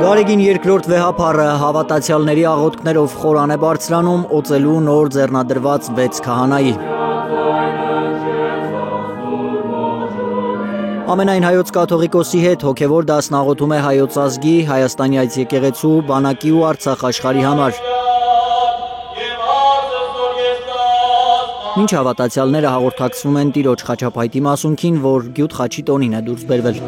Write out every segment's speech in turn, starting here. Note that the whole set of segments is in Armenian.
Գարեգին երկրորդ վեհափառը հավատացյալների աղոթքներով խորան է բարձրանում օծելու նոր ձեռնադրված 6 քահանայի։ Ամենայն հայոց կաթողիկոսի հետ հոգևոր դասն աղոթում է հայոց ազգի, Հայաստանի այց եկեղեցու, բանակի ու Արցախ աշխարհի համար։ Մինչ հավատացյալները հաղորդակցվում են Տիրոջ խաչապայտի մասունքին, որ գյուտ խաչի տոնին է դուրս բերվել։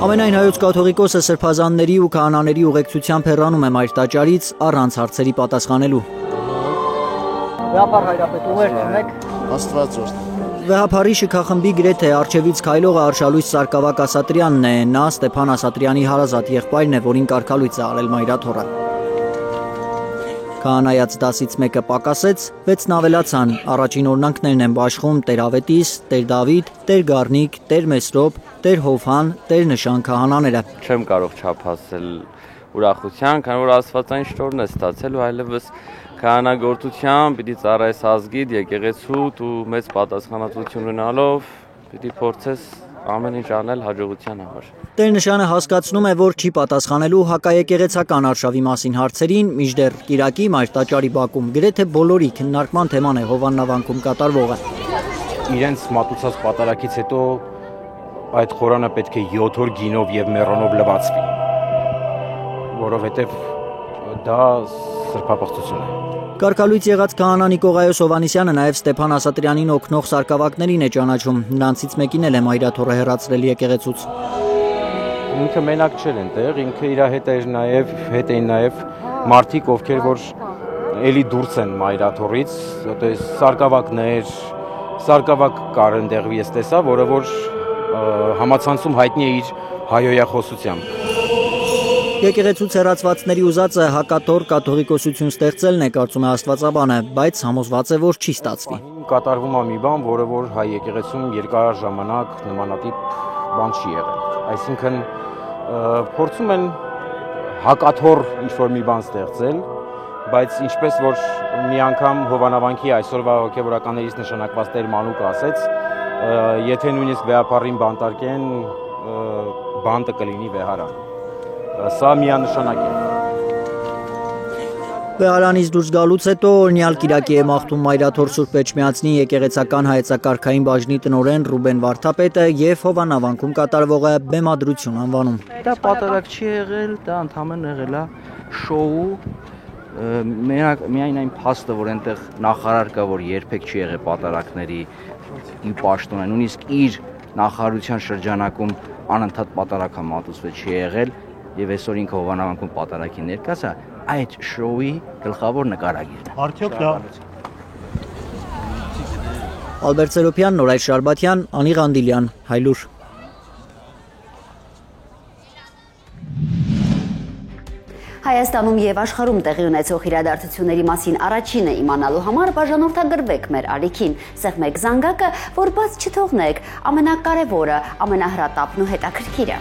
Ամենայն հայոց կաթողիկոսը սրբազանների ու քահանաների ուղեկցությամբ հեռանում է մայր տաճարից առանց հարցերի պատասխանելու։ Վեհափառ հայրապետ, ուղերձ ունեք։ Աստված օրհնի։ Վեհափառի շքախմբի գրեթե առջևից քայլողը Արշալույս Սարգսակ Ասատրյանն է, նա Ստեփան Ասատրյանի հարազատ եղբայրն է, որին կարգալույց է արել մայրաթոռը։ Քահանայած դասից մեկը պակասեց, 6-ն ավելացան, առաջին օրնանքներն են բաշխում Տեր Ավետիս, Տեր Դավիթ, Տեր Գառնիկ, Տեր Մեսրոպ, Տեր Հովհան, Տեր Նշան քահանաները։ Չեմ կարող չափասել ուրախության, քանի որ Աստվածային շնորհն է ստացել ու այլևս քահանագործությամբ պիտի ծառայես ազգիդ, եկեղեցուդ ու մեծ պատասխանատվություն ունենալով պիտի փորձես ամեն ինչ անել հաջողության համար։ Տեր Նշանը հասկացնում է, որ չի պատասխանելու հակաեկեղեցական արշավի մասին հարցերին, մինչդեռ Կիրակի մայր տաճարի բակում գրեթե բոլորի քննարկման թեման է Հովաննավանքում կատարվողը։ Իրենց մատուցած պատարակից հետո այդ խորանը պետք է 7 օր գինով եւ մեռոնով լվացվի, որովհետեւ դա սրբապղծություն է։ Կարգալույց եղած քահանա Նիկողայոս Հովանեսյանը նաև Ստեփան Ասատրյանին օգնող սարկավակներին է ճանաչում, նրանցից մեկին էլ է մայրաթոռը հեռացրել եկեղեցուց։ Ինքը մենակ չէր այնտեղ, ինքը իր հետ էին նաև մարդիկ, ովքեր որ էլի դուրս են մայրաթոռից, սարկավակ կար այնտեղ ես տեսա, որը որ համացանցում հայտնի է իր հայոյախոսությամբ։ Եկեղեցուց հեռացվածների ուզածը հակաթոռ կաթողիկոսություն ստեղծելն է, կարծում է աստվածաբանը, բայց համոզված է, որ չի ստացվի։ Կատարվում է մի բան, որը որ հայ եկեղեցում երկար ժամանակ նմանատիպ բան չի եղել։ Այսինքն փորձում են հակաթոռ ինչ-որ մի բան ստեղծել, բայց ինչպես որ մի անգամ Հովանավանքի այսօրվա հոգևորականներից նշանակված Տեր Մանուկը ասեց, եթե նույնիսկ վեհափառին բանտարկեն, բանտը կլինի վեհարան։ Սա միանշանակ է։ Վեհարանից դուրս գալուց հետո օրնյալ Կիրակի է մաղթում մայրաթոռ Սուրբ Էջմիածնի եկեղեցական հայեցակարգային բաժնի տնօրեն Ռուբեն Վարդապետը եւ Հովանավանքում կատարվողը բեմադրություն անվանում։ Դա պատարակ չի եղել, դա ընդհանրապես եղել է շոու, միայն այն փաստը, որ այնտեղ նախարար կա, որ երբեք չի եղել պատարակների պաշտոն, նույնիսկ իր նախարարության շրջանակում անընդհատ պատարակ մատուցվել չի եղել եւ այսօր ինքը Հովանավանքում պատարակի ներկայացած է, այդ շոուի գլխավոր նկարագիրն է։ Արդյոք դա Ալբերտ Սերոփյան, Նորայր Շարբաթյան, Անի Ղանդիլյան, Հայլուր։ Հայաստանում եւ աշխարհում տեղի ունեցող իրադարձությունների մասին առաջինը իմանալու համար բաժանորդագրվեք մեր ալիքին, սեղմեք զանգակը, որ բաց չթողնեք ամենակարևորը, ամենահրատապն ու հետաքրքիրը։